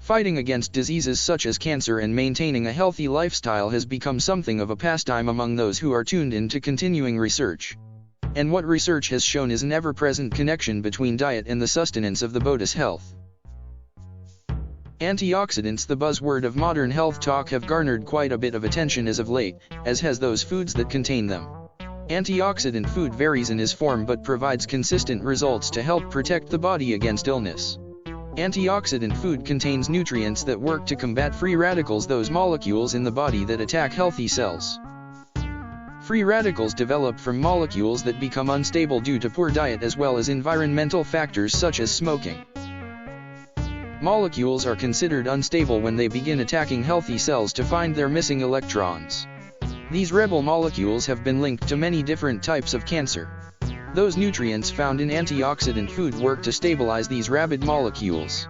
Fighting against diseases such as cancer and maintaining a healthy lifestyle has become something of a pastime among those who are tuned in to continuing research. And what research has shown is an ever-present connection between diet and the sustenance of the body's health. Antioxidants, the buzzword of modern health talk, have garnered quite a bit of attention as of late, as has those foods that contain them. Antioxidant food varies in its form but provides consistent results to help protect the body against illness. Antioxidant food contains nutrients that work to combat free radicals, those molecules in the body that attack healthy cells. Free radicals develop from molecules that become unstable due to poor diet as well as environmental factors such as smoking. Molecules are considered unstable when they begin attacking healthy cells to find their missing electrons. These rebel molecules have been linked to many different types of cancer. Those nutrients found in antioxidant food work to stabilize these rabid molecules.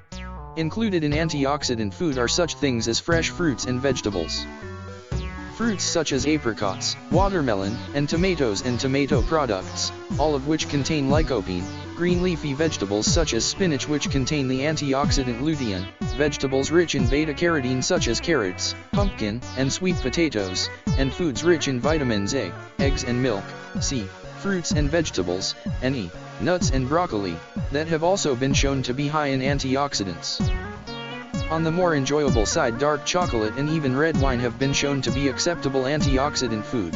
Included in antioxidant food are such things as fresh fruits and vegetables. Fruits such as apricots, watermelon, and tomato products, all of which contain lycopene. Green leafy vegetables such as spinach, which contain the antioxidant lutein. Vegetables rich in beta-carotene such as carrots, pumpkin, and sweet potatoes, and foods rich in vitamins A, eggs and milk. C. Fruits and vegetables, and E. Nuts and broccoli, that have also been shown to be high in antioxidants. On the more enjoyable side, dark chocolate and even red wine have been shown to be acceptable antioxidant food.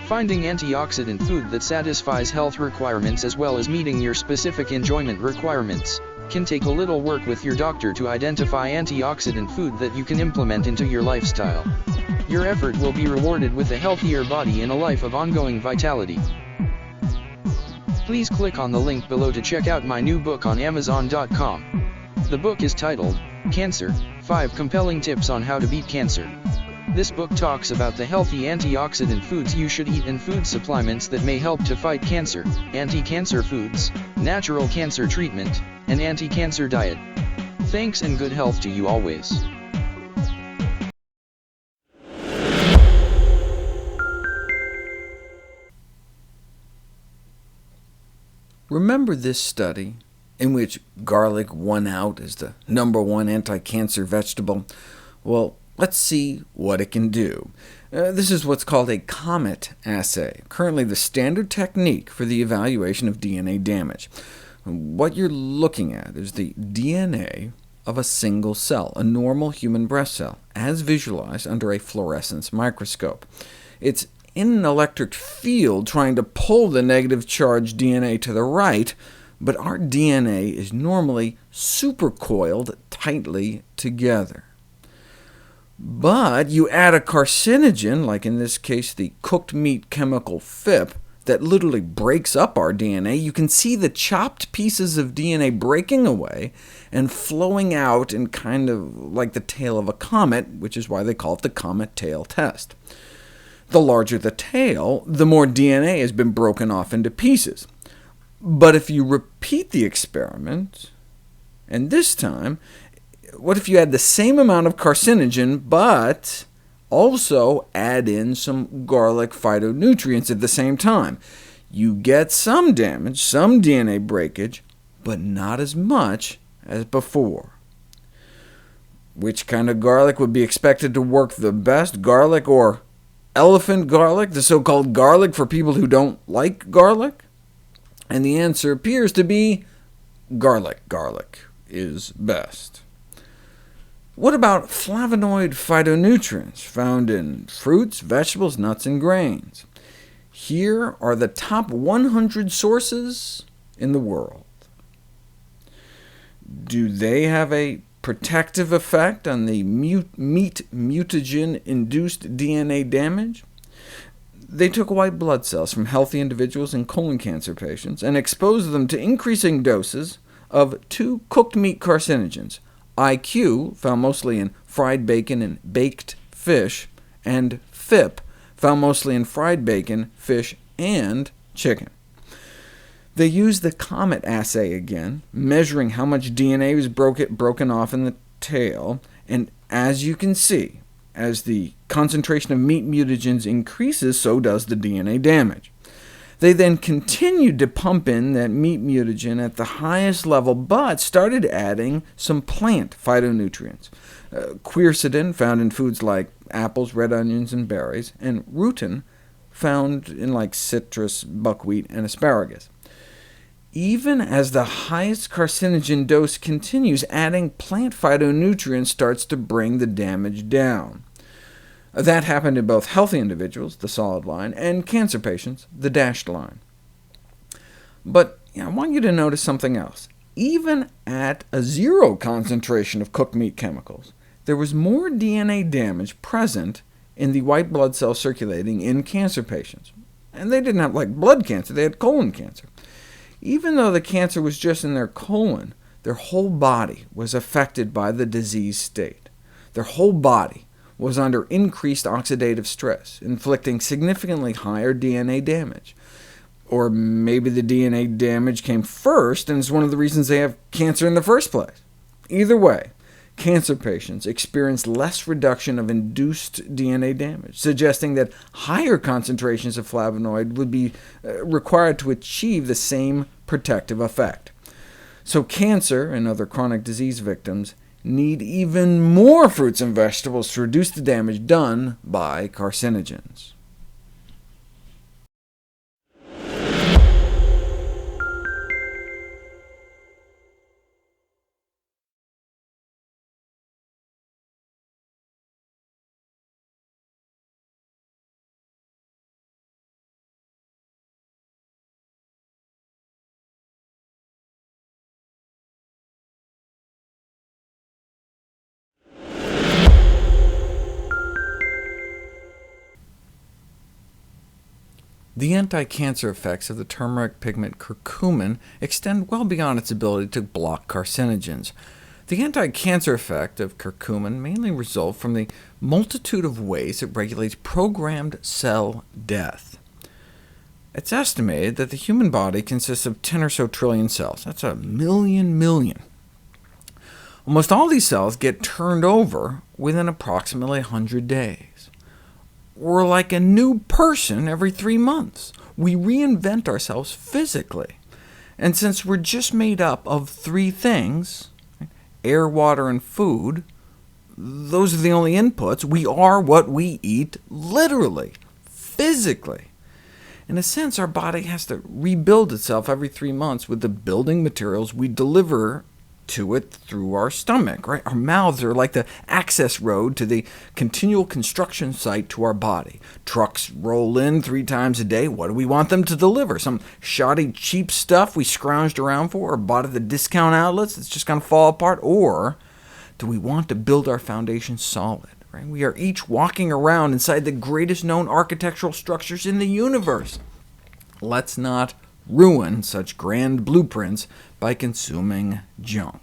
Finding antioxidant food that satisfies health requirements as well as meeting your specific enjoyment requirements can take a little work with your doctor to identify antioxidant food that you can implement into your lifestyle. Your effort will be rewarded with a healthier body and a life of ongoing vitality. Please click on the link below to check out my new book on Amazon.com. The book is titled, Cancer, 5 Compelling Tips on How to Beat Cancer. This book talks about the healthy antioxidant foods you should eat and food supplements that may help to fight cancer, anti-cancer foods, natural cancer treatment, and anti-cancer diet. Thanks and good health to you always. Remember this study in which garlic won out as the #1 anti-cancer vegetable? Well, let's see what it can do. This is what's called a COMET assay, currently the standard technique for the evaluation of DNA damage. What you're looking at is the DNA of a single cell, a normal human breast cell, as visualized under a fluorescence microscope. It's in an electric field trying to pull the negative charged DNA to the right, but our DNA is normally supercoiled tightly together. But you add a carcinogen, like in this case the cooked meat chemical PhIP, that literally breaks up our DNA. You can see the chopped pieces of DNA breaking away and flowing out in kind of like the tail of a comet, which is why they call it the comet tail test. The larger the tail, the more DNA has been broken off into pieces. But if you repeat the experiment, and this time, what if you add the same amount of carcinogen, but also add in some garlic phytonutrients at the same time? You get some damage, some DNA breakage, but not as much as before. Which kind of garlic would be expected to work the best, garlic or elephant garlic, the so-called garlic for people who don't like garlic? And the answer appears to be garlic. Garlic is best. What about flavonoid phytonutrients found in fruits, vegetables, nuts, and grains? Here are the top 100 sources in the world. Do they have a protective effect on the meat mutagen-induced DNA damage? They took white blood cells from healthy individuals and colon cancer patients and exposed them to increasing doses of 2 cooked meat carcinogens, IQ, found mostly in fried bacon and baked fish, and PhIP, found mostly in fried bacon, fish, and chicken. They used the COMET assay again, measuring how much DNA was broken off in the tail, and as you can see, as the concentration of meat mutagens increases, so does the DNA damage. They then continued to pump in that meat mutagen at the highest level, but started adding some plant phytonutrients. Quercetin, found in foods like apples, red onions, and berries, and rutin, found in like citrus, buckwheat, and asparagus. Even as the highest carcinogen dose continues, adding plant phytonutrients starts to bring the damage down. That happened in both healthy individuals, the solid line, and cancer patients, the dashed line. But I want you to notice something else. Even at a zero concentration of cooked meat chemicals, there was more DNA damage present in the white blood cells circulating in cancer patients. And they didn't have blood cancer, they had colon cancer. Even though the cancer was just in their colon, their whole body was affected by the disease state. Their whole body was under increased oxidative stress, inflicting significantly higher DNA damage. Or maybe the DNA damage came first, and is one of the reasons they have cancer in the first place. Either way, cancer patients experience less reduction of induced DNA damage, suggesting that higher concentrations of flavonoid would be required to achieve the same protective effect. So cancer and other chronic disease victims need even more fruits and vegetables to reduce the damage done by carcinogens. The anti-cancer effects of the turmeric pigment curcumin extend well beyond its ability to block carcinogens. The anti-cancer effect of curcumin mainly results from the multitude of ways it regulates programmed cell death. It's estimated that the human body consists of 10 or so trillion cells. That's a million. Almost all these cells get turned over within approximately 100 days. We're like a new person every 3 months. We reinvent ourselves physically. And since we're just made up of 3 things, air, water, and food, those are the only inputs. We are what we eat, literally, physically. In a sense, our body has to rebuild itself every 3 months with the building materials we deliver to it through our stomach. Right? Our mouths are like the access road to the continual construction site to our body. Trucks roll in 3 times a day. What do we want them to deliver? Some shoddy, cheap stuff we scrounged around for, or bought at the discount outlets that's just going to fall apart? Or do we want to build our foundation solid? Right? We are each walking around inside the greatest known architectural structures in the universe. Let's not ruin such grand blueprints by consuming junk.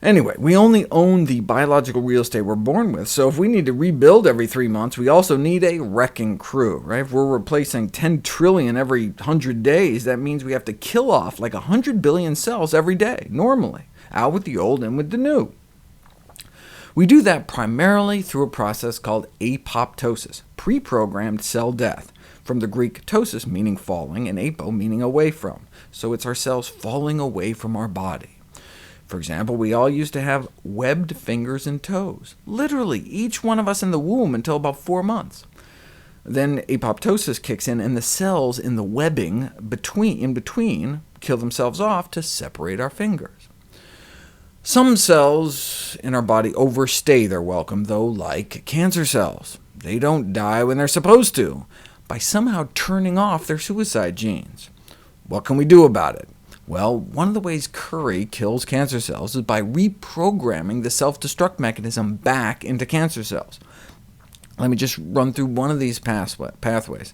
Anyway, we only own the biological real estate we're born with, so if we need to rebuild every 3 months, we also need a wrecking crew. Right? If we're replacing 10 trillion every 100 days, that means we have to kill off like 100 billion cells every day, normally, out with the old, in with the new. We do that primarily through a process called apoptosis, pre-programmed cell death, from the Greek tosis meaning falling, and apo meaning away from. So it's our cells falling away from our body. For example, we all used to have webbed fingers and toes, literally each one of us in the womb until about 4 months. Then apoptosis kicks in, and the cells in the webbing in between kill themselves off to separate our fingers. Some cells in our body overstay their welcome, though, like cancer cells. They don't die when they're supposed to, by somehow turning off their suicide genes. What can we do about it? Well, one of the ways curry kills cancer cells is by reprogramming the self-destruct mechanism back into cancer cells. Let me just run through one of these pathways,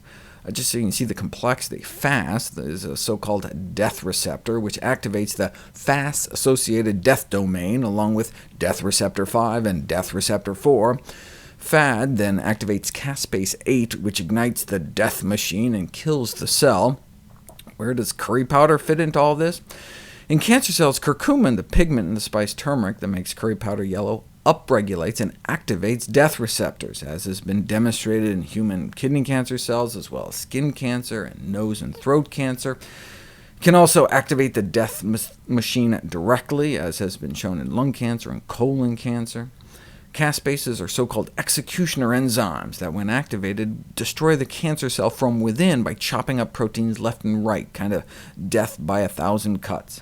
just so you can see the complexity. FAS is a so-called death receptor, which activates the FAS-associated death domain, along with death receptor 5 and death receptor 4. FAD then activates caspase-8, which ignites the death machine and kills the cell. Where does curry powder fit into all this? In cancer cells, curcumin, the pigment in the spice turmeric that makes curry powder yellow, upregulates and activates death receptors, as has been demonstrated in human kidney cancer cells, as well as skin cancer and nose and throat cancer. It can also activate the death machine directly, as has been shown in lung cancer and colon cancer. Caspases are so-called executioner enzymes that, when activated, destroy the cancer cell from within by chopping up proteins left and right, kind of death by 1,000 cuts.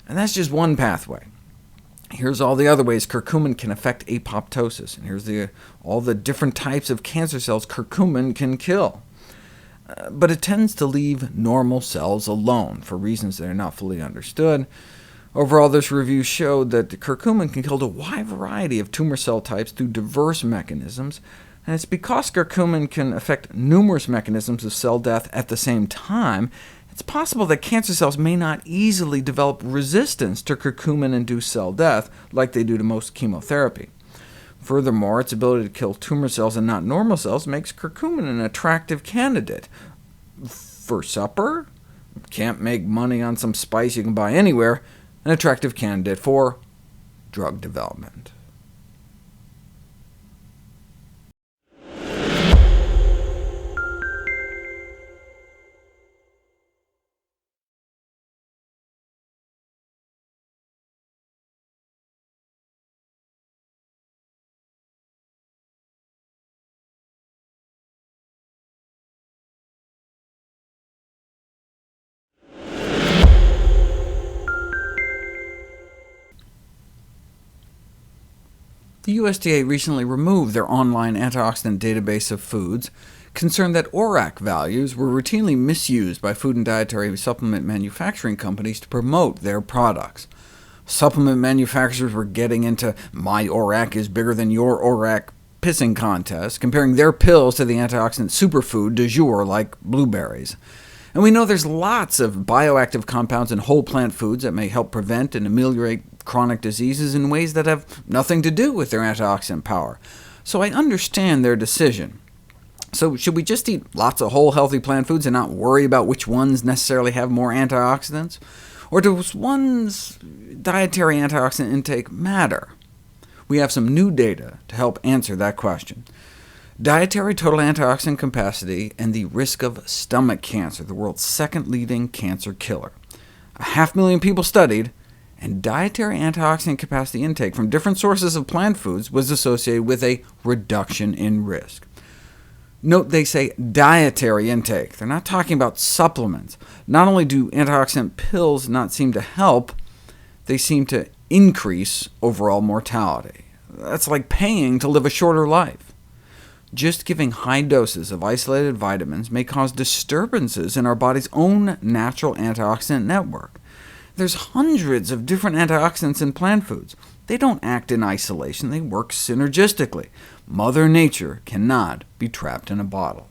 And that's just one pathway. Here's all the other ways curcumin can affect apoptosis, and here's all the different types of cancer cells curcumin can kill. But it tends to leave normal cells alone, for reasons that are not fully understood. Overall, this review showed that curcumin can kill a wide variety of tumor cell types through diverse mechanisms, and it's because curcumin can affect numerous mechanisms of cell death at the same time, it's possible that cancer cells may not easily develop resistance to curcumin-induced cell death, like they do to most chemotherapy. Furthermore, its ability to kill tumor cells and not normal cells makes curcumin an attractive candidate. For supper? Can't make money on some spice you can buy anywhere. An attractive candidate for drug development. The USDA recently removed their online antioxidant database of foods, concerned that ORAC values were routinely misused by food and dietary supplement manufacturing companies to promote their products. Supplement manufacturers were getting into "my ORAC is bigger than your ORAC" pissing contests, comparing their pills to the antioxidant superfood du jour like blueberries. And we know there's lots of bioactive compounds in whole plant foods that may help prevent and ameliorate chronic diseases in ways that have nothing to do with their antioxidant power. So I understand their decision. So should we just eat lots of whole, healthy plant foods and not worry about which ones necessarily have more antioxidants? Or does one's dietary antioxidant intake matter? We have some new data to help answer that question. Dietary total antioxidant capacity and the risk of stomach cancer, the world's second leading cancer killer. 500,000 people studied, and dietary antioxidant capacity intake from different sources of plant foods was associated with a reduction in risk. Note they say dietary intake. They're not talking about supplements. Not only do antioxidant pills not seem to help, they seem to increase overall mortality. That's like paying to live a shorter life. Just giving high doses of isolated vitamins may cause disturbances in our body's own natural antioxidant network. There's hundreds of different antioxidants in plant foods. They don't act in isolation, they work synergistically. Mother Nature cannot be trapped in a bottle.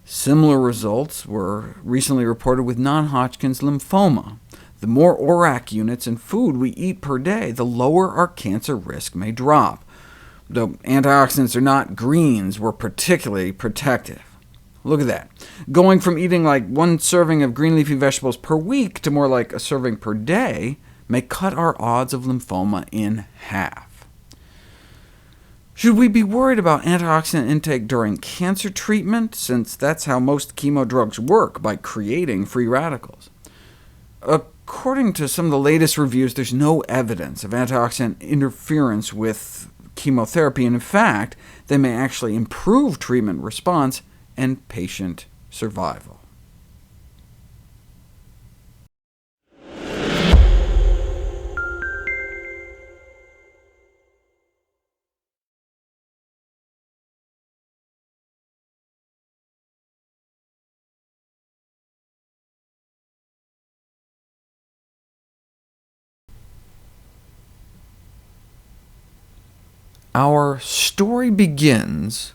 Similar results were recently reported with non-Hodgkin's lymphoma. The more ORAC units in food we eat per day, the lower our cancer risk may drop. Though antioxidants are not greens, were particularly protective. Look at that. Going from eating like one serving of green leafy vegetables per week to more like a serving per day may cut our odds of lymphoma in half. Should we be worried about antioxidant intake during cancer treatment, since that's how most chemo drugs work, by creating free radicals? According to some of the latest reviews, there's no evidence of antioxidant interference with chemotherapy, and in fact, they may actually improve treatment response and patient survival. Our story begins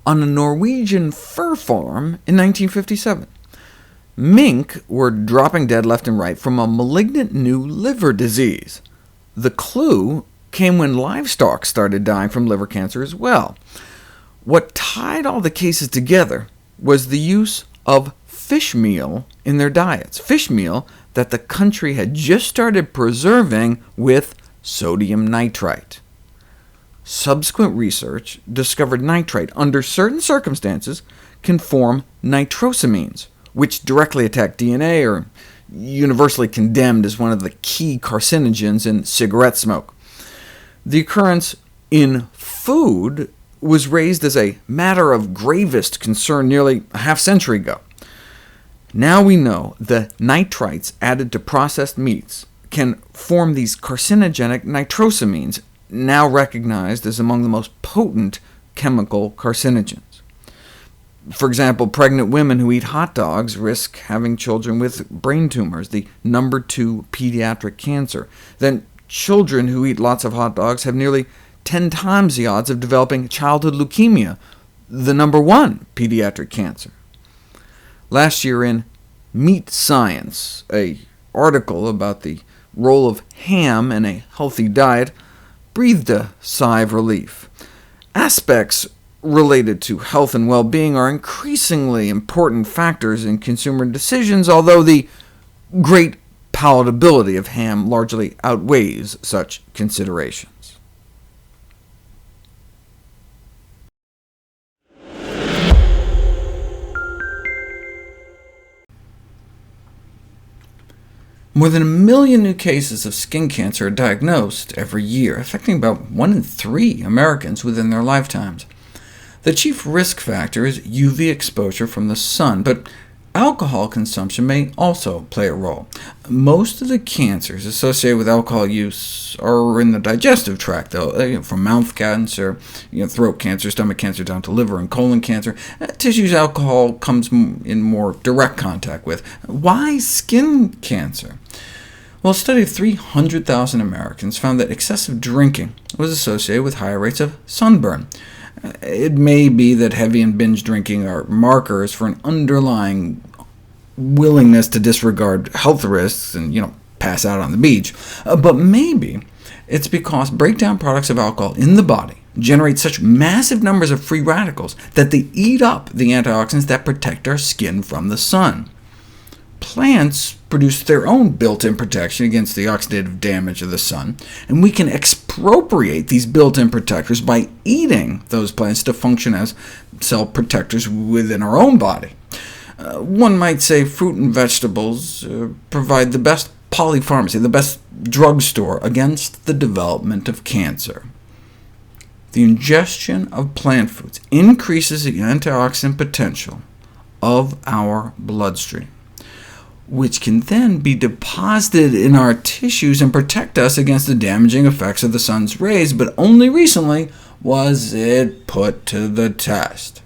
on a Norwegian fur farm in 1957. Mink were dropping dead left and right from a malignant new liver disease. The clue came when livestock started dying from liver cancer as well. What tied all the cases together was the use of fish meal in their diets, fish meal that the country had just started preserving with sodium nitrite. Subsequent research discovered nitrite, under certain circumstances, can form nitrosamines, which directly attack DNA, or universally condemned as one of the key carcinogens in cigarette smoke. The occurrence in food was raised as a matter of gravest concern nearly a half-century ago. Now we know the nitrites added to processed meats can form these carcinogenic nitrosamines, now recognized as among the most potent chemical carcinogens. For example, pregnant women who eat hot dogs risk having children with brain tumors, the number 2 pediatric cancer. Then children who eat lots of hot dogs have nearly 10 times the odds of developing childhood leukemia, the number 1 pediatric cancer. Last year in Meat Science, an article about the role of ham in a healthy diet breathed a sigh of relief. Aspects related to health and well-being are increasingly important factors in consumer decisions, although the great palatability of ham largely outweighs such considerations. More than 1 million new cases of skin cancer are diagnosed every year, affecting about 1 in 3 Americans within their lifetimes. The chief risk factor is UV exposure from the sun, but alcohol consumption may also play a role. Most of the cancers associated with alcohol use are in the digestive tract, though, from mouth cancer, throat cancer, stomach cancer, down to liver and colon cancer. Tissues alcohol comes in more direct contact with. Why skin cancer? Well, a study of 300,000 Americans found that excessive drinking was associated with higher rates of sunburn. It may be that heavy and binge drinking are markers for an underlying willingness to disregard health risks and pass out on the beach, but maybe it's because breakdown products of alcohol in the body generate such massive numbers of free radicals that they eat up the antioxidants that protect our skin from the sun. Plants produce their own built-in protection against the oxidative damage of the sun, and we can expropriate these built-in protectors by eating those plants to function as cell protectors within our own body. One might say fruit and vegetables provide the best polypharmacy, the best drugstore against the development of cancer. The ingestion of plant foods increases the antioxidant potential of our bloodstream, which can then be deposited in our tissues and protect us against the damaging effects of the sun's rays, but only recently was it put to the test.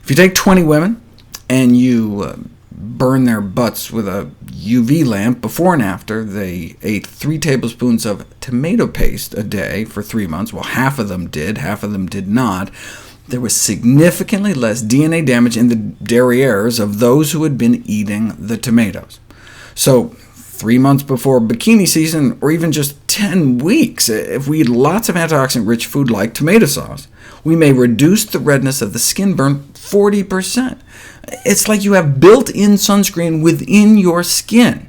If you take 20 women and you burn their butts with a UV lamp before and after they ate 3 tablespoons of tomato paste a day for 3 months, well, half of them did, half of them did not, there was significantly less DNA damage in the derrieres of those who had been eating the tomatoes. So 3 months before bikini season, or even just 10 weeks, if we eat lots of antioxidant-rich food like tomato sauce, we may reduce the redness of the skin burn 40%. It's like you have built-in sunscreen within your skin.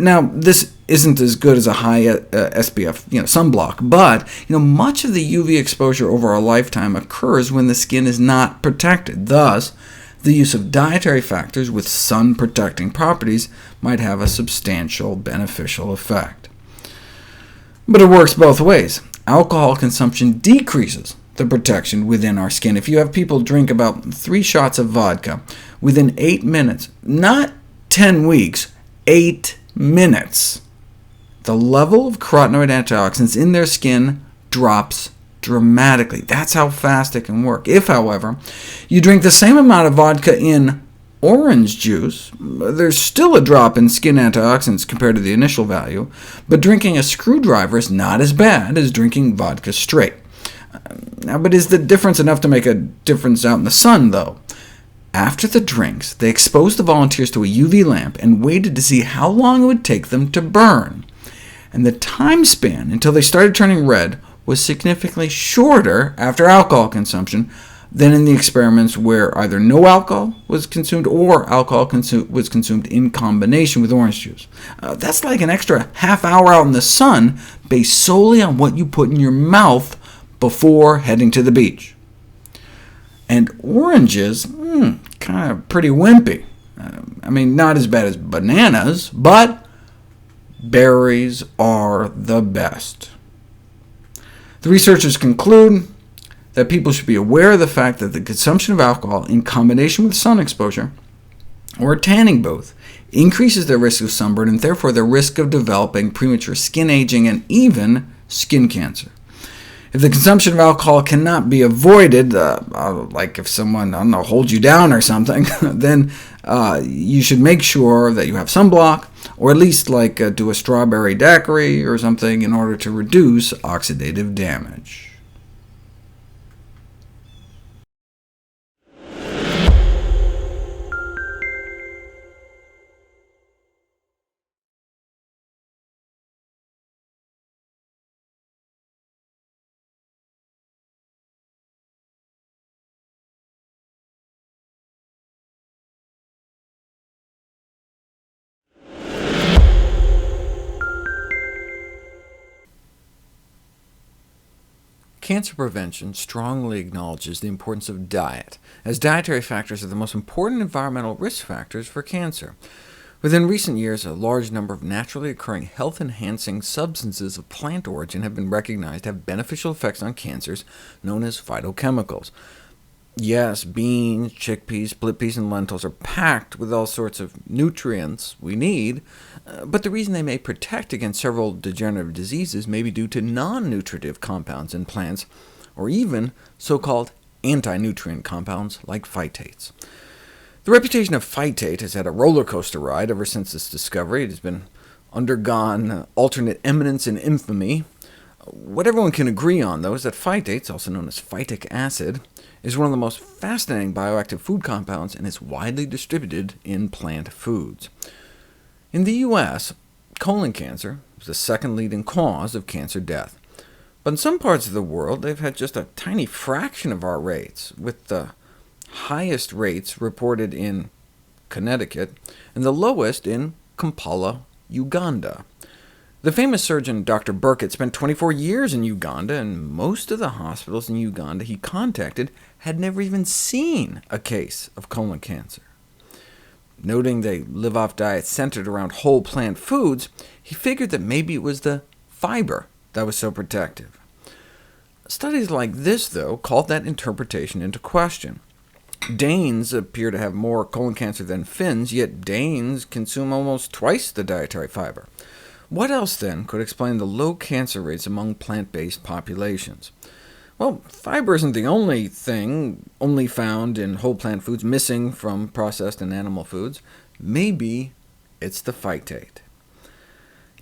Now, this isn't as good as a high SPF sunblock, but much of the UV exposure over our lifetime occurs when the skin is not protected. Thus, the use of dietary factors with sun-protecting properties might have a substantial beneficial effect. But it works both ways. Alcohol consumption decreases the protection within our skin. If you have people drink about 3 shots of vodka within 8 minutes, not 10 weeks, 8 minutes, the level of carotenoid antioxidants in their skin drops dramatically. That's how fast it can work. If, however, you drink the same amount of vodka in orange juice, there's still a drop in skin antioxidants compared to the initial value, but drinking a screwdriver is not as bad as drinking vodka straight. Now, but is the difference enough to make a difference out in the sun, though? After the drinks, they exposed the volunteers to a UV lamp and waited to see how long it would take them to burn. And the time span until they started turning red was significantly shorter after alcohol consumption, than in the experiments where either no alcohol was consumed or alcohol was consumed in combination with orange juice. That's like an extra half hour out in the sun, based solely on what you put in your mouth before heading to the beach. And oranges, kind of pretty wimpy. I mean, not as bad as bananas, but berries are the best. The researchers conclude that people should be aware of the fact that the consumption of alcohol in combination with sun exposure, or a tanning booth, increases their risk of sunburn, and therefore their risk of developing premature skin aging and even skin cancer. If the consumption of alcohol cannot be avoided, like if someone, holds you down or something, then you should make sure that you have sunblock, or at least do a strawberry daiquiri or something in order to reduce oxidative damage. Cancer prevention strongly acknowledges the importance of diet, as dietary factors are the most important environmental risk factors for cancer. Within recent years, a large number of naturally occurring health-enhancing substances of plant origin have been recognized to have beneficial effects on cancers, known as phytochemicals. Yes, beans, chickpeas, split peas, and lentils are packed with all sorts of nutrients we need, but the reason they may protect against several degenerative diseases may be due to non-nutritive compounds in plants, or even so-called anti-nutrient compounds like phytates. The reputation of phytate has had a roller coaster ride ever since its discovery. It has been undergone alternate eminence and infamy. What everyone can agree on, though, is that phytates, also known as phytic acid, is one of the most fascinating bioactive food compounds, and is widely distributed in plant foods. In the U.S., colon cancer is the second leading cause of cancer death. But in some parts of the world, they've had just a tiny fraction of our rates, with the highest rates reported in Connecticut, and the lowest in Kampala, Uganda. The famous surgeon Dr. Burkitt spent 24 years in Uganda, and most of the hospitals in Uganda he contacted had never even seen a case of colon cancer. Noting they live off diets centered around whole plant foods, he figured that maybe it was the fiber that was so protective. Studies like this, though, called that interpretation into question. Danes appear to have more colon cancer than Finns, yet Danes consume almost twice the dietary fiber. What else, then, could explain the low cancer rates among plant-based populations? Well, fiber isn't the only thing only found in whole plant foods missing from processed and animal foods. Maybe it's the phytate.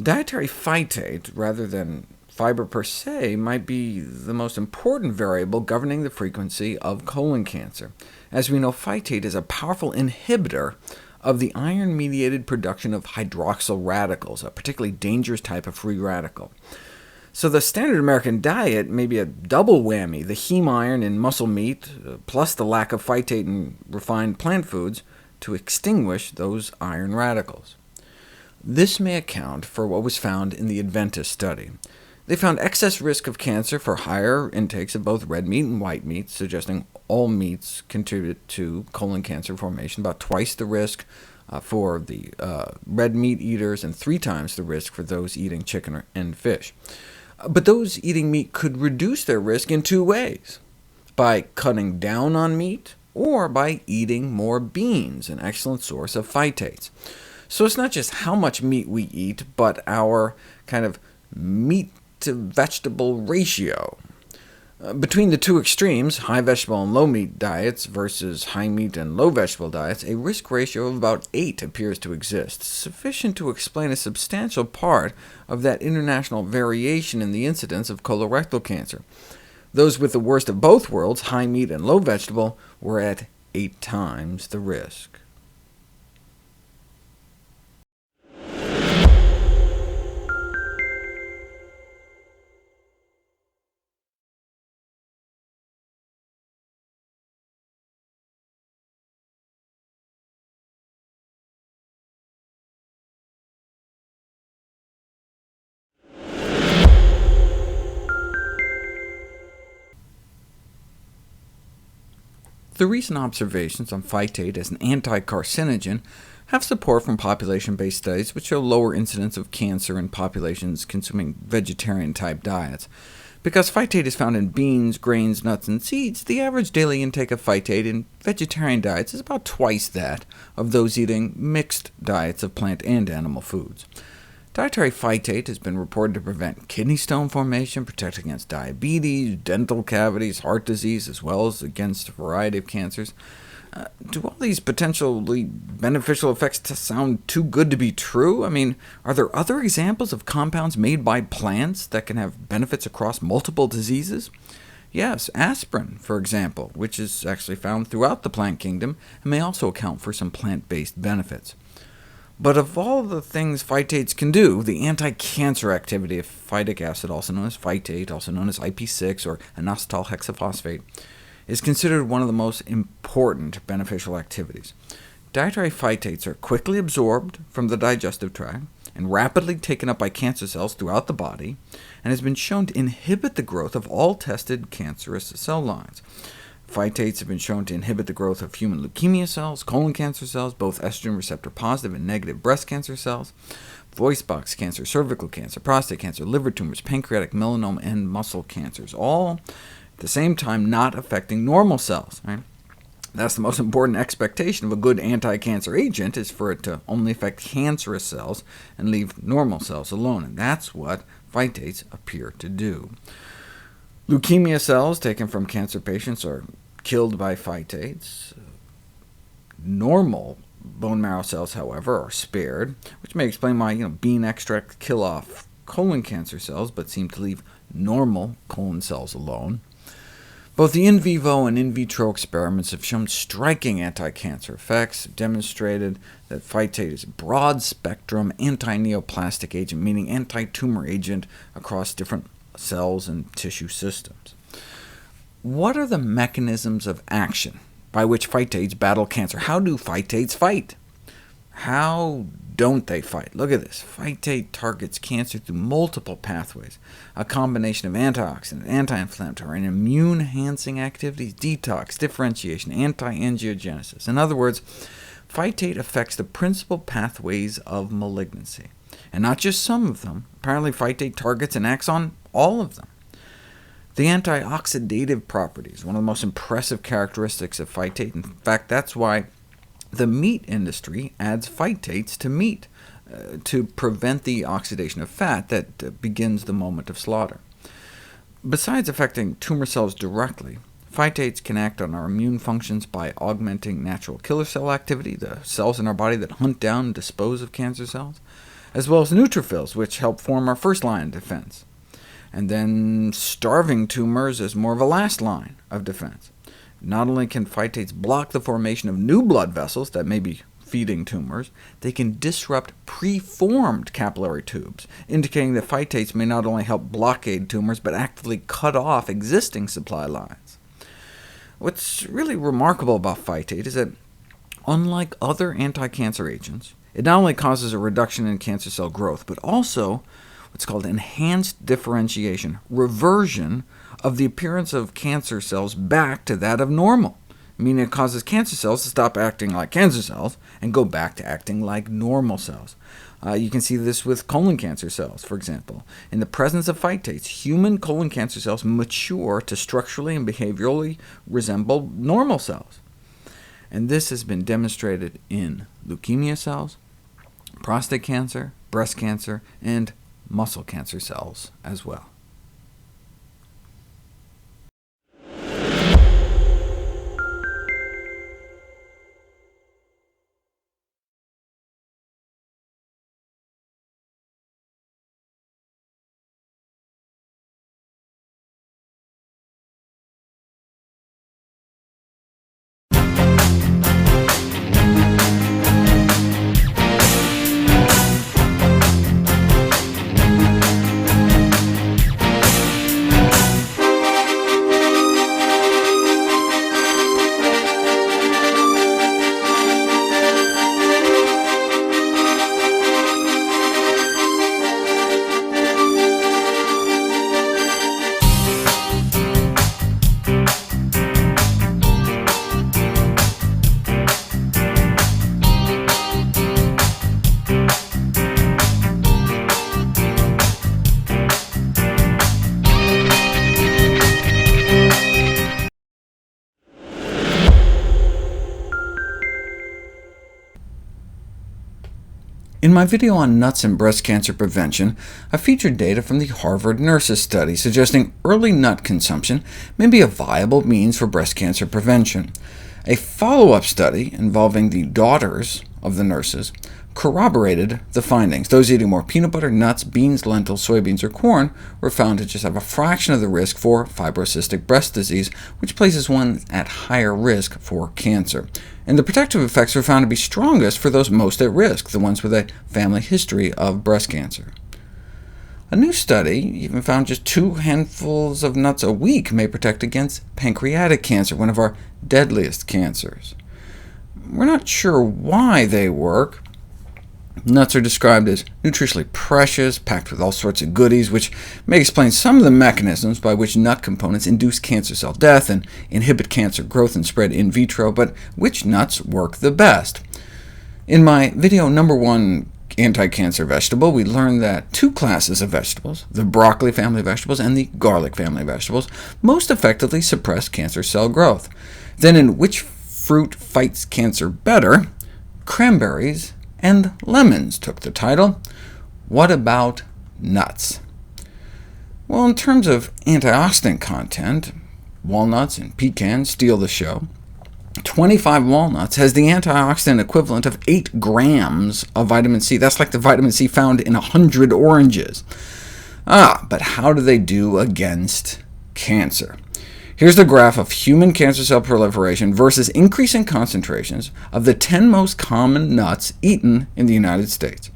Dietary phytate, rather than fiber per se, might be the most important variable governing the frequency of colon cancer. As we know, phytate is a powerful inhibitor of the iron-mediated production of hydroxyl radicals, a particularly dangerous type of free radical. So the standard American diet may be a double whammy: the heme iron in muscle meat, plus the lack of phytate in refined plant foods, to extinguish those iron radicals. This may account for what was found in the Adventist study. They found excess risk of cancer for higher intakes of both red meat and white meat, suggesting all meats contribute to colon cancer formation, about twice the risk for the red meat eaters, and 3 times the risk for those eating chicken and fish. But those eating meat could reduce their risk in 2 ways: by cutting down on meat, or by eating more beans, an excellent source of phytates. So it's not just how much meat we eat, but our kind of meat-to-vegetable ratio. Between the 2 extremes, high vegetable and low meat diets versus high meat and low vegetable diets, a risk ratio of about 8 appears to exist, sufficient to explain a substantial part of that international variation in the incidence of colorectal cancer. Those with the worst of both worlds, high meat and low vegetable, were at 8 times the risk. The recent observations on phytate as an anti-carcinogen have support from population-based studies which show lower incidence of cancer in populations consuming vegetarian-type diets. Because phytate is found in beans, grains, nuts, and seeds, the average daily intake of phytate in vegetarian diets is about twice that of those eating mixed diets of plant and animal foods. Dietary phytate has been reported to prevent kidney stone formation, protect against diabetes, dental cavities, heart disease, as well as against a variety of cancers. Do all these potentially beneficial effects sound too good to be true? I mean, are there other examples of compounds made by plants that can have benefits across multiple diseases? Yes, aspirin, for example, which is actually found throughout the plant kingdom, and may also account for some plant-based benefits. But of all the things phytates can do, the anti-cancer activity of phytic acid, also known as phytate, also known as IP6 or inositol hexaphosphate, is considered one of the most important beneficial activities. Dietary phytates are quickly absorbed from the digestive tract and rapidly taken up by cancer cells throughout the body, and has been shown to inhibit the growth of all tested cancerous cell lines. Phytates have been shown to inhibit the growth of human leukemia cells, colon cancer cells, both estrogen receptor positive and negative breast cancer cells, voice box cancer, cervical cancer, prostate cancer, liver tumors, pancreatic melanoma, and muscle cancers, all at the same time not affecting normal cells. Right? That's the most important expectation of a good anti-cancer agent, is for it to only affect cancerous cells and leave normal cells alone, and that's what phytates appear to do. Leukemia cells taken from cancer patients are killed by phytates. Normal bone marrow cells, however, are spared, which may explain why bean extract kill off colon cancer cells, but seem to leave normal colon cells alone. Both the in vivo and in vitro experiments have shown striking anti-cancer effects, demonstrated that phytate is a broad-spectrum anti-neoplastic agent, meaning anti-tumor agent across different cells and tissue systems. What are the mechanisms of action by which phytates battle cancer? How do phytates fight? How don't they fight? Look at this. Phytate targets cancer through multiple pathways, a combination of antioxidant, anti-inflammatory, and immune-enhancing activities, detox, differentiation, anti-angiogenesis. In other words, phytate affects the principal pathways of malignancy, and not just some of them. Apparently phytate targets and acts on all of them. The antioxidative properties, one of the most impressive characteristics of phytate. In fact, that's why the meat industry adds phytates to meat, to prevent the oxidation of fat that begins the moment of slaughter. Besides affecting tumor cells directly, phytates can act on our immune functions by augmenting natural killer cell activity, the cells in our body that hunt down and dispose of cancer cells, as well as neutrophils, which help form our first line of defense, and then starving tumors as more of a last line of defense. Not only can phytates block the formation of new blood vessels that may be feeding tumors, they can disrupt preformed capillary tubes, indicating that phytates may not only help blockade tumors, but actively cut off existing supply lines. What's really remarkable about phytate is that, unlike other anti-cancer agents, it not only causes a reduction in cancer cell growth, but also what's called enhanced differentiation, reversion of the appearance of cancer cells back to that of normal, meaning it causes cancer cells to stop acting like cancer cells and go back to acting like normal cells. You can see this with colon cancer cells, for example. In the presence of phytates, human colon cancer cells mature to structurally and behaviorally resemble normal cells. And this has been demonstrated in leukemia cells, prostate cancer, breast cancer, and muscle cancer cells as well. my video on nuts and breast cancer prevention, I featured data from the Harvard Nurses study suggesting early nut consumption may be a viable means for breast cancer prevention. A follow-up study involving the daughters of the nurses corroborated the findings. Those eating more peanut butter, nuts, beans, lentils, soybeans, or corn were found to just have a fraction of the risk for fibrocystic breast disease, which places one at higher risk for cancer. And the protective effects were found to be strongest for those most at risk, the ones with a family history of breast cancer. A new study even found just 2 handfuls of nuts a week may protect against pancreatic cancer, one of our deadliest cancers. We're not sure why they work. Nuts are described as nutritionally precious, packed with all sorts of goodies, which may explain some of the mechanisms by which nut components induce cancer cell death and inhibit cancer growth and spread in vitro, but which nuts work the best? In my video number 1, Anti-Cancer Vegetable, we learned that 2 classes of vegetables, the broccoli family of vegetables and the garlic family of vegetables, most effectively suppress cancer cell growth. Then in Which Fruit Fights Cancer Better?, cranberries and lemons took the title. What about nuts? Well, in terms of antioxidant content, walnuts and pecans steal the show. 25 walnuts has the antioxidant equivalent of 8 grams of vitamin C. That's like the vitamin C found in 100 oranges. But how do they do against cancer? Here's the graph of human cancer cell proliferation versus increasing concentrations of the 10 most common nuts eaten in the United States.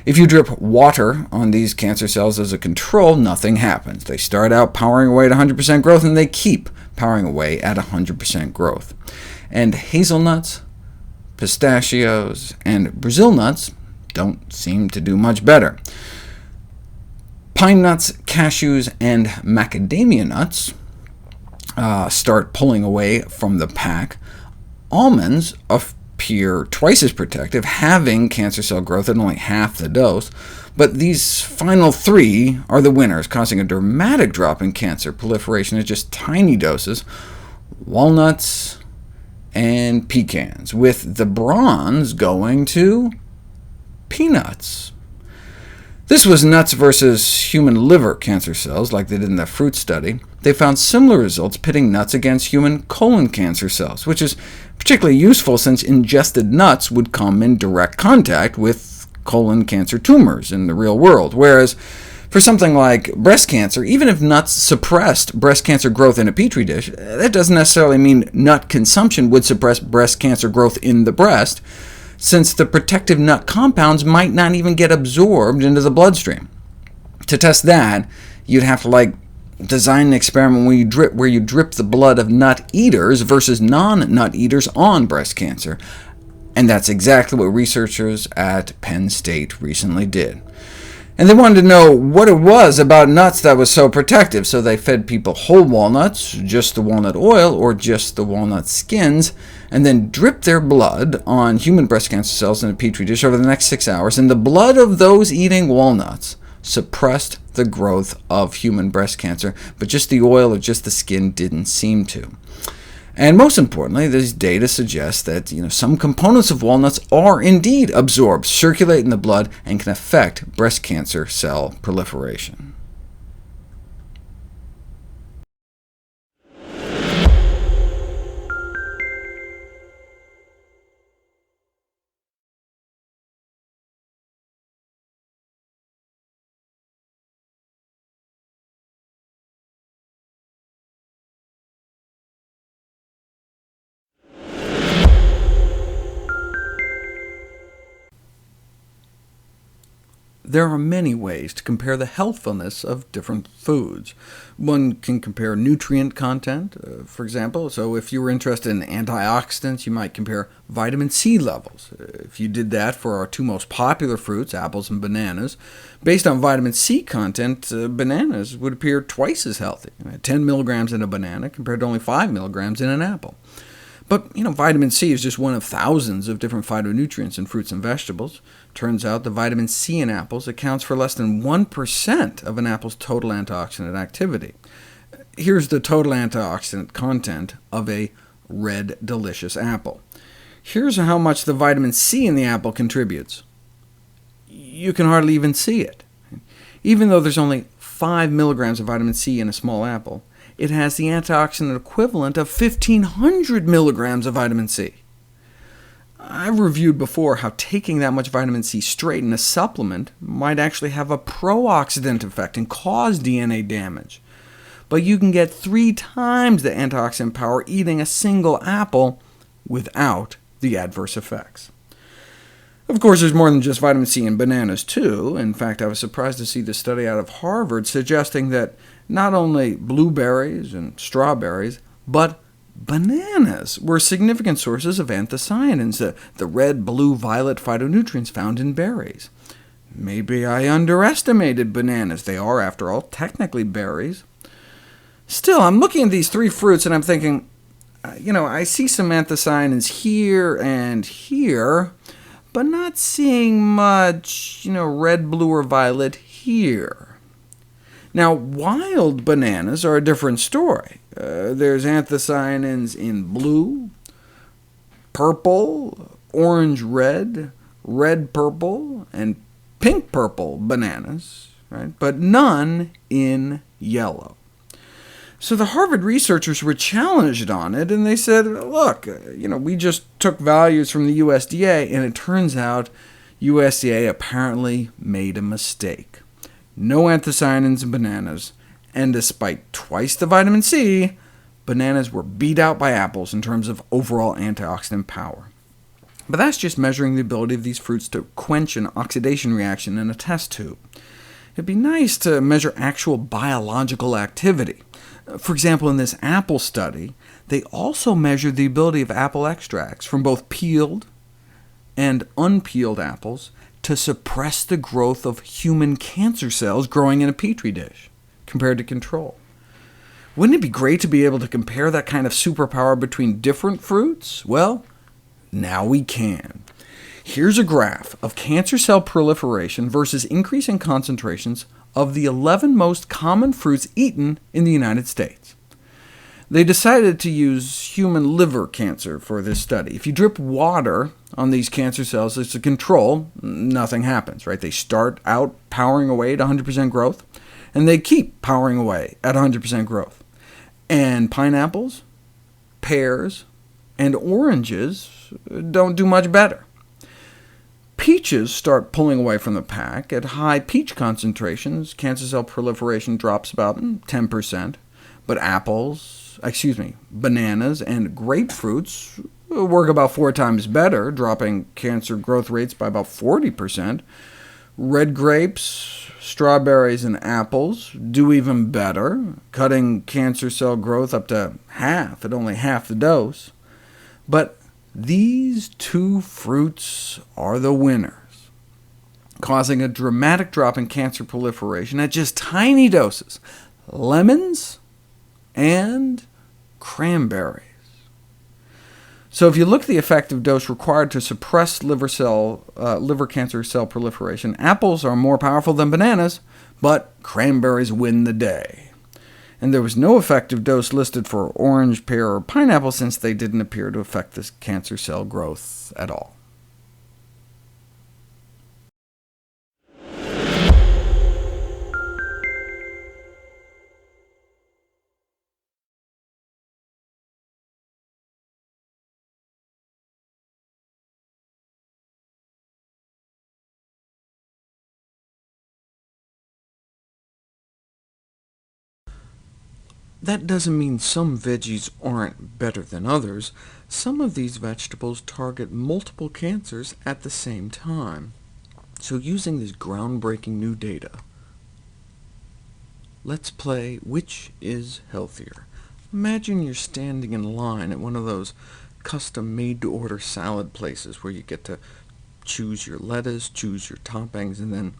If you drip water on these cancer cells as a control, nothing happens. They start out powering away at 100% growth, and they keep powering away at 100% growth. And hazelnuts, pistachios, and Brazil nuts don't seem to do much better. Pine nuts, cashews, and macadamia nuts start pulling away from the pack. Almonds appear twice as protective, having cancer cell growth at only half the dose, but these final 3 are the winners, causing a dramatic drop in cancer proliferation at just tiny doses: walnuts and pecans, with the bronze going to peanuts. This was nuts versus human liver cancer cells, like they did in the fruit study. They found similar results pitting nuts against human colon cancer cells, which is particularly useful since ingested nuts would come in direct contact with colon cancer tumors in the real world, whereas for something like breast cancer, even if nuts suppressed breast cancer growth in a petri dish, that doesn't necessarily mean nut consumption would suppress breast cancer growth in the breast, since the protective nut compounds might not even get absorbed into the bloodstream. To test that, you'd have to design an experiment where you drip the blood of nut eaters versus non-nut eaters on breast cancer, and that's exactly what researchers at Penn State recently did. And they wanted to know what it was about nuts that was so protective, so they fed people whole walnuts, just the walnut oil, or just the walnut skins, and then dripped their blood on human breast cancer cells in a petri dish over the next 6 hours, and the blood of those eating walnuts suppressed the growth of human breast cancer, but just the oil or just the skin didn't seem to. And most importantly, these data suggest that some components of walnuts are indeed absorbed, circulate in the blood, and can affect breast cancer cell proliferation. There are many ways to compare the healthfulness of different foods. One can compare nutrient content, for example. So if you were interested in antioxidants, you might compare vitamin C levels. If you did that for our 2 most popular fruits, apples and bananas, based on vitamin C content, bananas would appear twice as healthy, 10 milligrams in a banana compared to only 5 milligrams in an apple. But vitamin C is just one of thousands of different phytonutrients in fruits and vegetables. Turns out the vitamin C in apples accounts for less than 1% of an apple's total antioxidant activity. Here's the total antioxidant content of a red, delicious apple. Here's how much the vitamin C in the apple contributes. you can hardly even see it. Even though there's only 5 milligrams of vitamin C in a small apple, it has the antioxidant equivalent of 1,500 milligrams of vitamin C. I've reviewed before how taking that much vitamin C straight in a supplement might actually have a pro-oxidant effect and cause DNA damage. But you can get 3 times the antioxidant power eating a single apple without the adverse effects. Of course, there's more than just vitamin C in bananas, too. In fact, I was surprised to see the study out of Harvard suggesting that not only blueberries and strawberries, but bananas were significant sources of anthocyanins, the red, blue, violet phytonutrients found in berries. Maybe I underestimated bananas. They are, after all, technically berries. Still, I'm looking at these 3 fruits and I'm thinking, I see some anthocyanins here and here, but not seeing much, red, blue, or violet here. Now, wild bananas are a different story. There's anthocyanins in blue, purple, orange-red, red-purple, and pink-purple bananas, right? But none in yellow. So the Harvard researchers were challenged on it, and they said, look, we just took values from the USDA, and it turns out USDA apparently made a mistake. No anthocyanins in bananas, and despite twice the vitamin C, bananas were beat out by apples in terms of overall antioxidant power. But that's just measuring the ability of these fruits to quench an oxidation reaction in a test tube. It'd be nice to measure actual biological activity. For example, in this apple study, they also measured the ability of apple extracts from both peeled and unpeeled apples to suppress the growth of human cancer cells growing in a petri dish, compared to control. Wouldn't it be great to be able to compare that kind of superpower between different fruits? Well, now we can. Here's a graph of cancer cell proliferation versus increase in concentrations of the 11 most common fruits eaten in the United States. They decided to use human liver cancer for this study. If you drip water on these cancer cells as a control, nothing happens, right? They start out powering away at 100% growth, and they keep powering away at 100% growth. And pineapples, pears, and oranges don't do much better. Peaches start pulling away from the pack. At high peach concentrations, cancer cell proliferation drops about 10%, but bananas and grapefruits work about 4 times better, dropping cancer growth rates by about 40%. Red grapes, strawberries, and apples do even better, cutting cancer cell growth up to half at only half the dose. But these 2 fruits are the winners, causing a dramatic drop in cancer proliferation at just tiny doses: lemons and cranberries. So if you look at the effective dose required to suppress liver cancer cell proliferation, apples are more powerful than bananas, but cranberries win the day. And there was no effective dose listed for orange, pear, or pineapple, since they didn't appear to affect this cancer cell growth at all. That doesn't mean some veggies aren't better than others. Some of these vegetables target multiple cancers at the same time. So using this groundbreaking new data, let's play Which is Healthier? Imagine you're standing in line at one of those custom made-to-order salad places where you get to choose your lettuce, choose your toppings, and then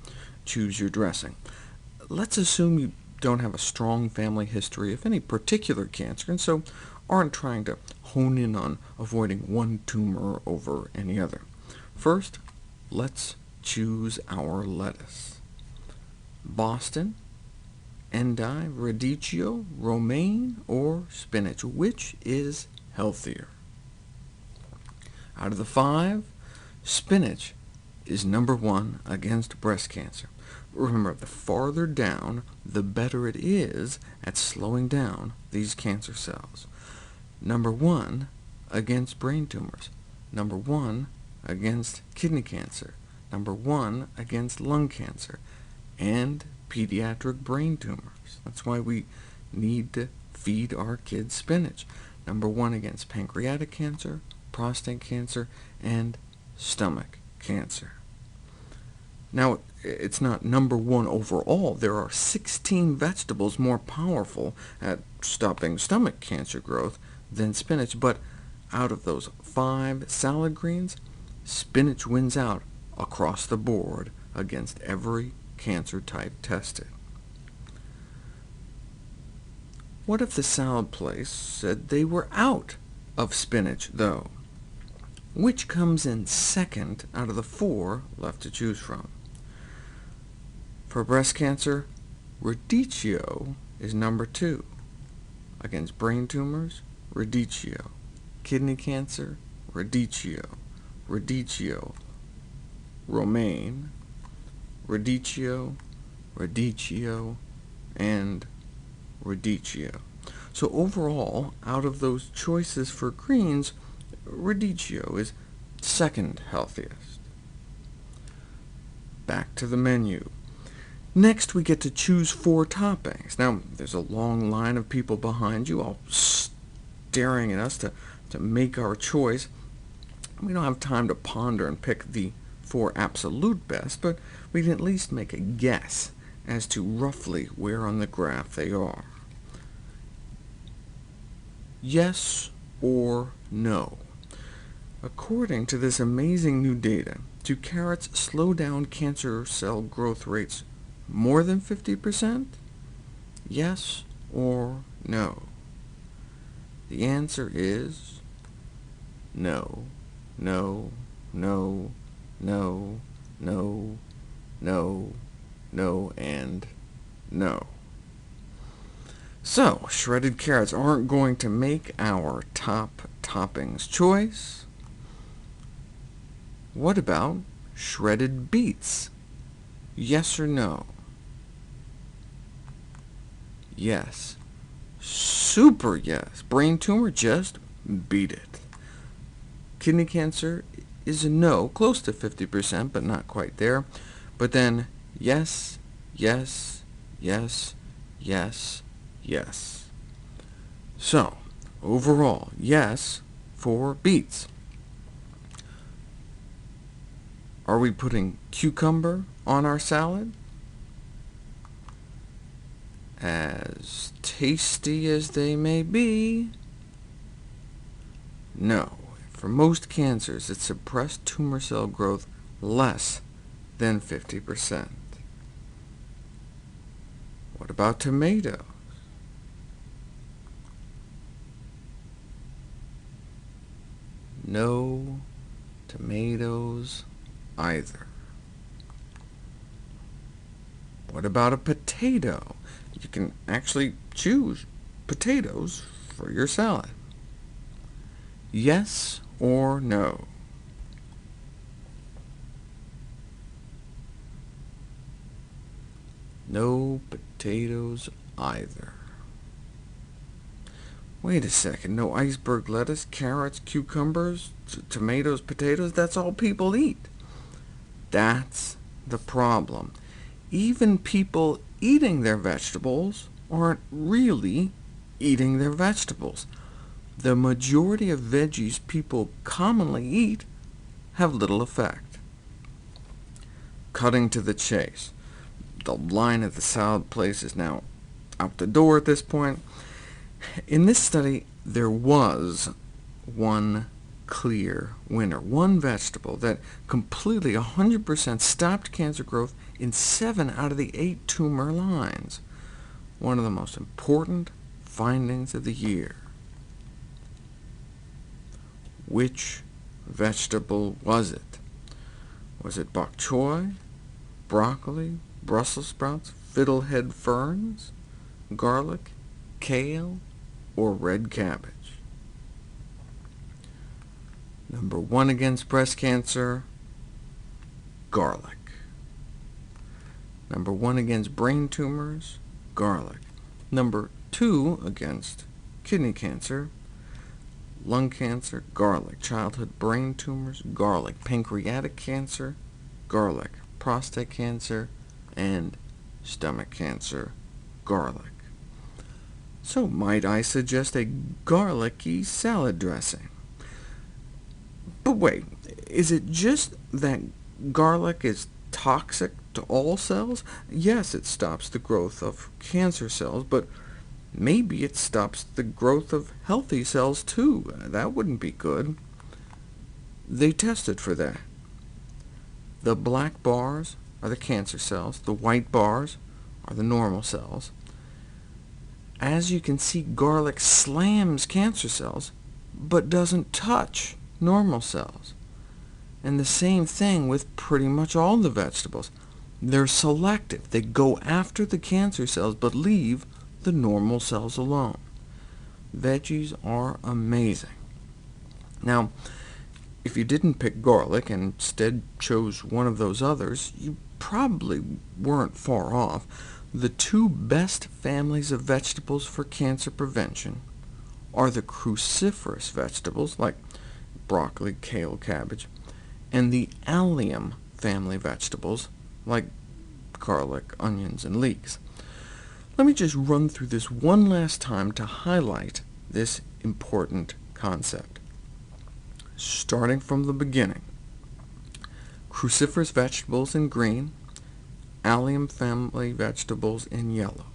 choose your dressing. Let's assume you don't have a strong family history of any particular cancer, and so aren't trying to hone in on avoiding one tumor over any other. First, let's choose our lettuce. Boston, endive, radicchio, romaine, or spinach? Which is healthier? Out of the 5, spinach is number 1 against breast cancer. Remember, the farther down, the better it is at slowing down these cancer cells. Number 1 against brain tumors. Number 1 against kidney cancer. Number 1 against lung cancer, and pediatric brain tumors. That's why we need to feed our kids spinach. Number 1 against pancreatic cancer, prostate cancer, and stomach cancer. Now, it's not number 1 overall. There are 16 vegetables more powerful at stopping stomach cancer growth than spinach, but out of those 5 salad greens, spinach wins out across the board against every cancer type tested. What if the salad place said they were out of spinach, though? Which comes in second out of the 4 left to choose from? For breast cancer, radicchio is number 2. Against brain tumors, radicchio. Kidney cancer, radicchio. Radicchio. Romaine, radicchio, radicchio, and radicchio. So overall, out of those choices for greens, radicchio is second healthiest. Back to the menu. Next, we get to choose 4 toppings. Now, there's a long line of people behind you, all staring at us to make our choice. We don't have time to ponder and pick the 4 absolute best, but we can at least make a guess as to roughly where on the graph they are. Yes or no? According to this amazing new data, do carrots slow down cancer cell growth rates more than 50%? Yes or no? The answer is no, no, no, no, no, no, no, and no. So, shredded carrots aren't going to make our top toppings choice. What about shredded beets? Yes or no? Yes. Super yes. Brain tumor, just beat it. Kidney cancer is a no, close to 50%, but not quite there. But then yes, yes, yes, yes, yes. So, overall, yes for beets. Are we putting cucumber on our salad? As tasty as they may be, no. For most cancers, it suppressed tumor cell growth less than 50%. What about tomatoes? No tomatoes either. What about a potato? You can actually choose potatoes for your salad. Yes or no? No potatoes either. Wait a second, no iceberg lettuce, carrots, cucumbers, tomatoes, potatoes? That's all people eat. That's the problem. Even people eating their vegetables aren't really eating their vegetables. The majority of veggies people commonly eat have little effect. Cutting to the chase. The line at the salad place is now out the door at this point. In this study, there was one clear winner, one vegetable that completely 100% stopped cancer growth in 7 out of the 8 tumor lines. One of the most important findings of the year. Which vegetable was it? Was it bok choy, broccoli, Brussels sprouts, fiddlehead ferns, garlic, kale, or red cabbage? Number 1 against breast cancer, garlic. Number 1 against brain tumors, garlic. Number 2 against kidney cancer, lung cancer, garlic. Childhood brain tumors, garlic. Pancreatic cancer, garlic. Prostate cancer, and stomach cancer, garlic. So might I suggest a garlicky salad dressing? But wait, is it just that garlic is toxic to all cells? Yes, it stops the growth of cancer cells, but maybe it stops the growth of healthy cells too. That wouldn't be good. They tested for that. The black bars are the cancer cells, the white bars are the normal cells. As you can see, garlic slams cancer cells, but doesn't touch normal cells. And the same thing with pretty much all the vegetables. They're selective. They go after the cancer cells, but leave the normal cells alone. Veggies are amazing. Now, if you didn't pick garlic and instead chose one of those others, you probably weren't far off. The 2 best families of vegetables for cancer prevention are the cruciferous vegetables, like broccoli, kale, cabbage, and the allium family vegetables, like garlic, onions, and leeks. Let me just run through this one last time to highlight this important concept. Starting from the beginning, cruciferous vegetables in green, allium family vegetables in yellow.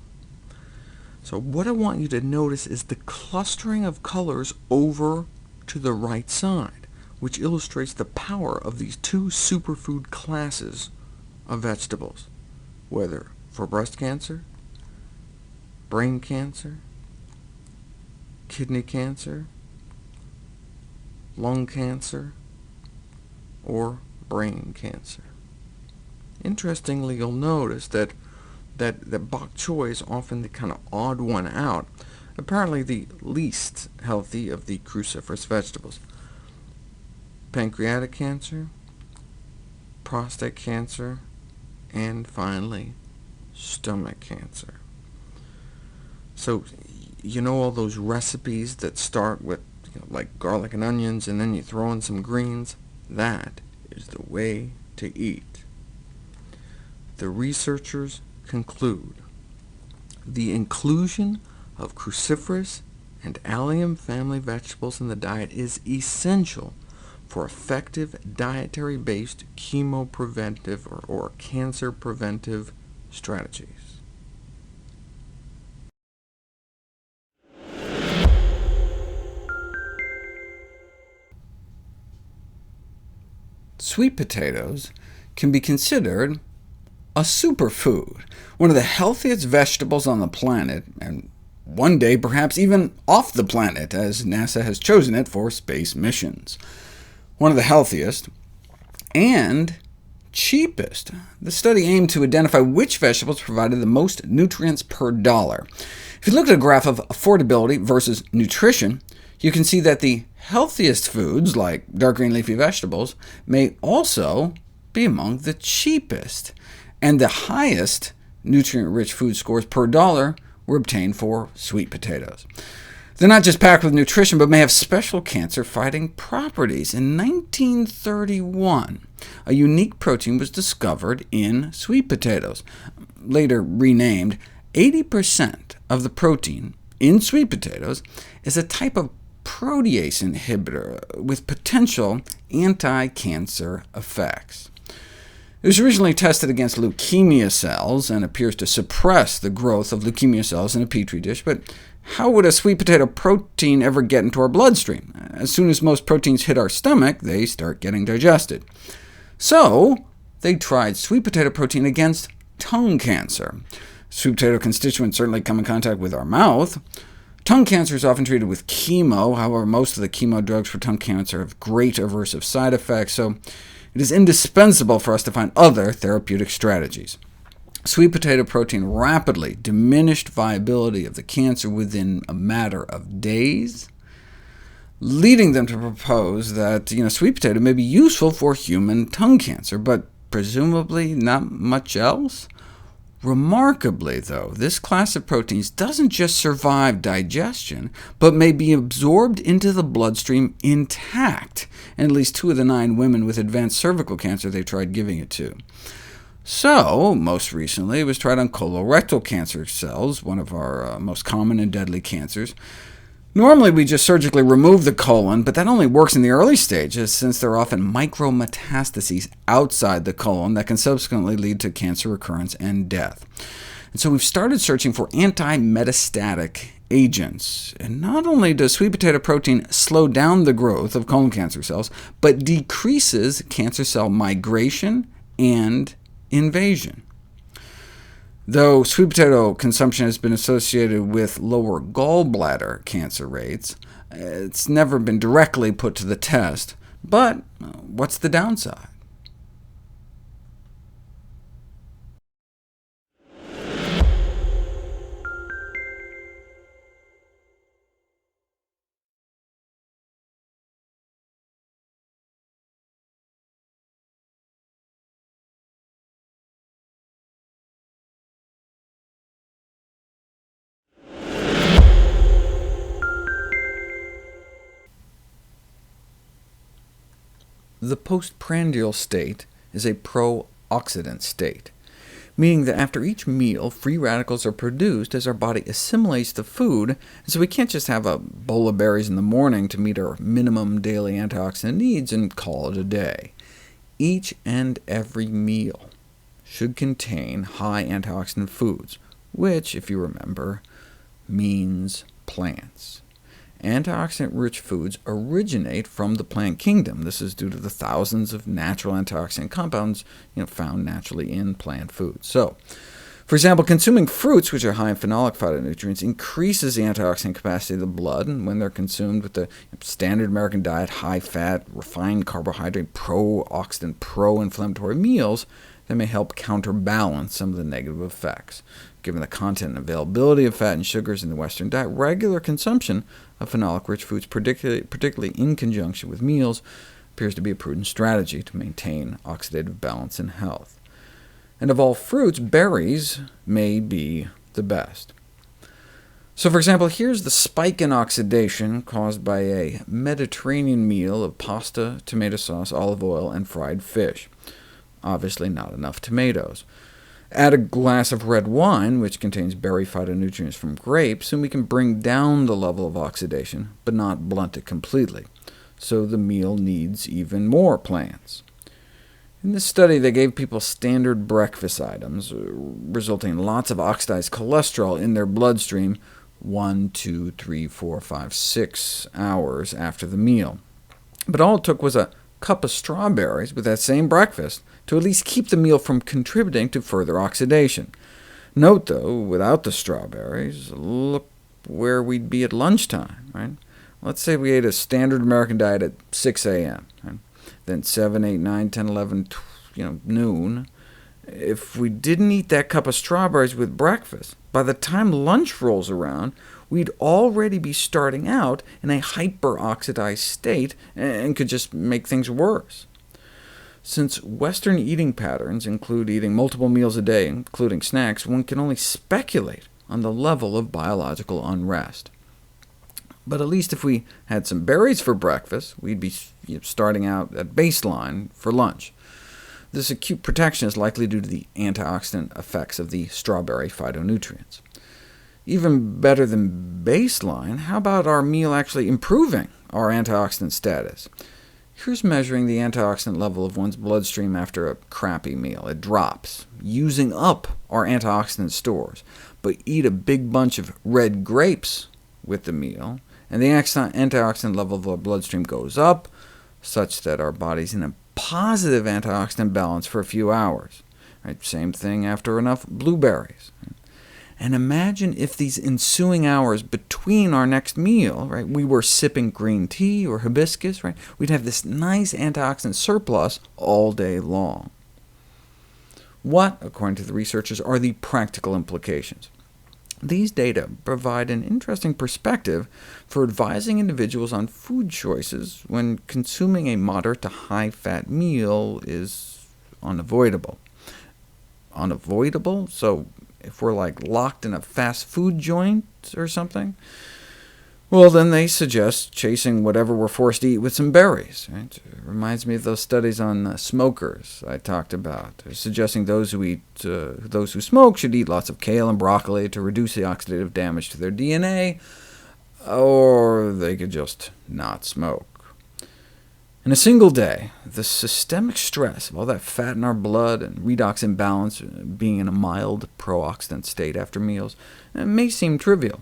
So what I want you to notice is the clustering of colors over to the right side, which illustrates the power of these 2 superfood classes of vegetables, whether for breast cancer, brain cancer, kidney cancer, lung cancer, or brain cancer. Interestingly, you'll notice that bok choy is often the kind of odd one out, apparently the least healthy of the cruciferous vegetables. Pancreatic cancer, prostate cancer, and finally, stomach cancer. So, you know all those recipes that start with like garlic and onions, and then you throw in some greens? That is the way to eat. The researchers conclude the inclusion of cruciferous and allium family vegetables in the diet is essential for effective dietary-based chemopreventive or cancer-preventive strategies. Sweet potatoes can be considered a superfood, one of the healthiest vegetables on the planet, and one day perhaps even off the planet, as NASA has chosen it for space missions. One of the healthiest and cheapest. The study aimed to identify which vegetables provided the most nutrients per dollar. If you look at a graph of affordability versus nutrition, you can see that the healthiest foods, like dark green leafy vegetables, may also be among the cheapest, and the highest nutrient-rich food scores per dollar were obtained for sweet potatoes. They're not just packed with nutrition, but may have special cancer-fighting properties. In 1931, a unique protein was discovered in sweet potatoes. Later renamed, 80% of the protein in sweet potatoes is a type of protease inhibitor with potential anti-cancer effects. It was originally tested against leukemia cells and appears to suppress the growth of leukemia cells in a petri dish, but how would a sweet potato protein ever get into our bloodstream? As soon as most proteins hit our stomach, they start getting digested. So they tried sweet potato protein against tongue cancer. Sweet potato constituents certainly come in contact with our mouth. Tongue cancer is often treated with chemo. However, most of the chemo drugs for tongue cancer have great aversive side effects, so it is indispensable for us to find other therapeutic strategies. Sweet potato protein rapidly diminished viability of the cancer within a matter of days, leading them to propose that sweet potato may be useful for human tongue cancer, but presumably not much else. Remarkably, though, this class of proteins doesn't just survive digestion, but may be absorbed into the bloodstream intact, and at least 2 of the 9 women with advanced cervical cancer they tried giving it to. So, most recently, it was tried on colorectal cancer cells, one of our most common and deadly cancers. Normally, we just surgically remove the colon, but that only works in the early stages, since there are often micrometastases outside the colon that can subsequently lead to cancer recurrence and death. And so we've started searching for anti-metastatic agents. And not only does sweet potato protein slow down the growth of colon cancer cells, but decreases cancer cell migration and invasion. Though sweet potato consumption has been associated with lower gallbladder cancer rates, it's never been directly put to the test. But what's the downside? The postprandial state is a pro-oxidant state, meaning that after each meal, free radicals are produced as our body assimilates the food, and so we can't just have a bowl of berries in the morning to meet our minimum daily antioxidant needs and call it a day. Each and every meal should contain high antioxidant foods, which, if you remember, means plants. Antioxidant-rich foods originate from the plant kingdom. This is due to the thousands of natural antioxidant compounds found naturally in plant foods. So, for example, consuming fruits, which are high in phenolic phytonutrients, increases the antioxidant capacity of the blood, and when they're consumed with the standard American diet, high-fat, refined carbohydrate, pro-oxidant, pro-inflammatory meals, that may help counterbalance some of the negative effects. Given the content and availability of fat and sugars in the Western diet, regular consumption of phenolic-rich foods, particularly in conjunction with meals, appears to be a prudent strategy to maintain oxidative balance and health. And of all fruits, berries may be the best. So for example, here's the spike in oxidation caused by a Mediterranean meal of pasta, tomato sauce, olive oil, and fried fish. Obviously not enough tomatoes. Add a glass of red wine, which contains berry phytonutrients from grapes, and we can bring down the level of oxidation, but not blunt it completely. So the meal needs even more plants. In this study, they gave people standard breakfast items, resulting in lots of oxidized cholesterol in their bloodstream 1, 2, 3, 4, 5, 6 hours after the meal. But all it took was a cup of strawberries with that same breakfast to at least keep the meal from contributing to further oxidation. Note, though, without the strawberries, look where we'd be at lunchtime. Right? Let's say we ate a standard American diet at 6 a.m., right? Then 7, 8, 9, 10, 11, noon. If we didn't eat that cup of strawberries with breakfast, by the time lunch rolls around, we'd already be starting out in a hyperoxidized state and could just make things worse. Since Western eating patterns include eating multiple meals a day, including snacks, one can only speculate on the level of biological unrest. But at least if we had some berries for breakfast, we'd be starting out at baseline for lunch. This acute protection is likely due to the antioxidant effects of the strawberry phytonutrients. Even better than baseline, how about our meal actually improving our antioxidant status? Here's measuring the antioxidant level of one's bloodstream after a crappy meal. It drops, using up our antioxidant stores. But eat a big bunch of red grapes with the meal, and the antioxidant level of our bloodstream goes up, such that our body's in a positive antioxidant balance for a few hours. Right? Same thing after enough blueberries. And imagine if these ensuing hours between our next meal, right, we were sipping green tea or hibiscus, right, we'd have this nice antioxidant surplus all day long. What, according to the researchers, are the practical implications? These data provide an interesting perspective for advising individuals on food choices when consuming a moderate to high-fat meal is unavoidable. Unavoidable? So if we're like locked in a fast food joint or something, well, then they suggest chasing whatever we're forced to eat with some berries. Right? It reminds me of those studies on smokers I talked about, suggesting those who smoke should eat lots of kale and broccoli to reduce the oxidative damage to their DNA, or they could just not smoke. In a single day, the systemic stress of all that fat in our blood and redox imbalance, being in a mild pro-oxidant state after meals, may seem trivial.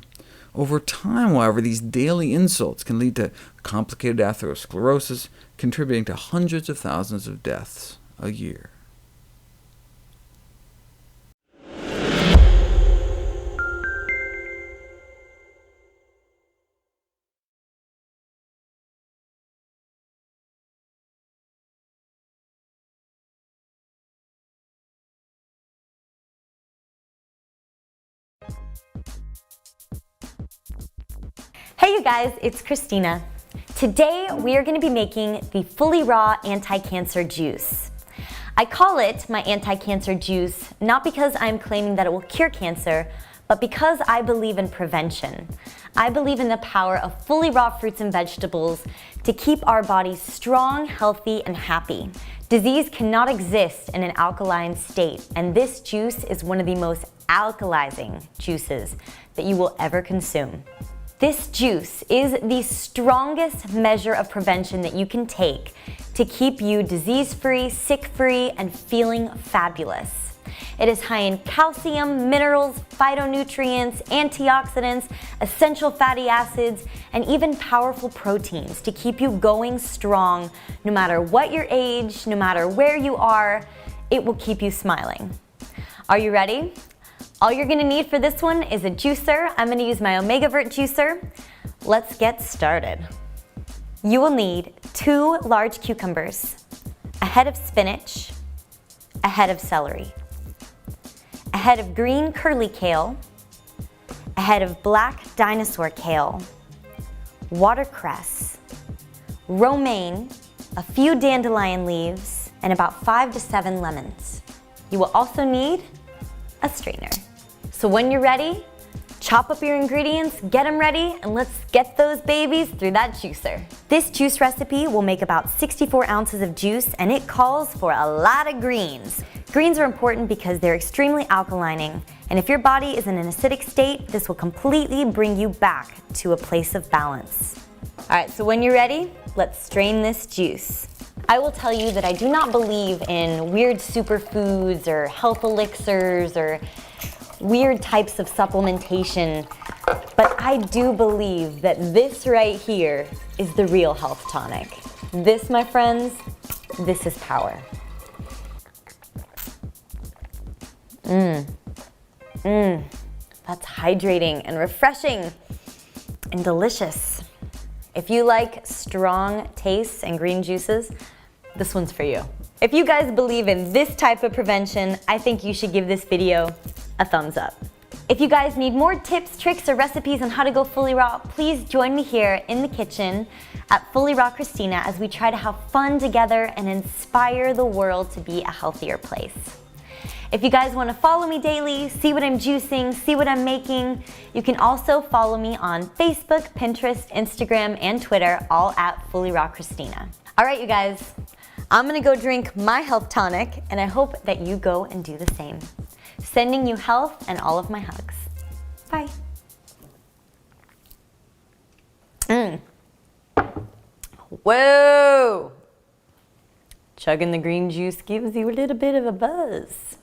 Over time, however, these daily insults can lead to complicated atherosclerosis, contributing to hundreds of thousands of deaths a year. Hey you guys, it's Christina. Today we are going to be making the Fully Raw Anti-Cancer Juice. I call it my anti-cancer juice not because I'm claiming that it will cure cancer, but because I believe in prevention. I believe in the power of fully raw fruits and vegetables to keep our bodies strong, healthy, and happy. Disease cannot exist in an alkaline state, and this juice is one of the most alkalizing juices that you will ever consume. This juice is the strongest measure of prevention that you can take to keep you disease-free, sick-free, and feeling fabulous. It is high in calcium, minerals, phytonutrients, antioxidants, essential fatty acids, and even powerful proteins to keep you going strong no matter what your age, no matter where you are. It will keep you smiling. Are you ready? All you're going to need for this one is a juicer. I'm going to use my OmegaVert juicer. Let's get started. You will need 2 large cucumbers, a head of spinach, a head of celery, a head of green curly kale, a head of black dinosaur kale, watercress, romaine, a few dandelion leaves, and about 5 to 7 lemons. You will also need a strainer. So when you're ready, chop up your ingredients, get them ready, and let's get those babies through that juicer. This juice recipe will make about 64 ounces of juice, and it calls for a lot of greens. Greens are important because they're extremely alkalining, and if your body is in an acidic state, this will completely bring you back to a place of balance. All right, so when you're ready, let's strain this juice. I will tell you that I do not believe in weird superfoods or health elixirs or weird types of supplementation, but I do believe that this right here is the real health tonic. This, my friends, this is power. That's hydrating and refreshing and delicious. If you like strong tastes and green juices, this one's for you. If you guys believe in this type of prevention, I think you should give this video a thumbs up. If you guys need more tips, tricks, or recipes on how to go fully raw, please join me here in the kitchen at Fully Raw Christina as we try to have fun together and inspire the world to be a healthier place. If you guys want to follow me daily, see what I'm juicing, see what I'm making, you can also follow me on Facebook, Pinterest, Instagram, and Twitter, all at Fully Raw Christina. All right, you guys, I'm gonna go drink my health tonic, and I hope that you go and do the same. Sending you health and all of my hugs. Bye. Whoa! Chugging the green juice gives you a little bit of a buzz.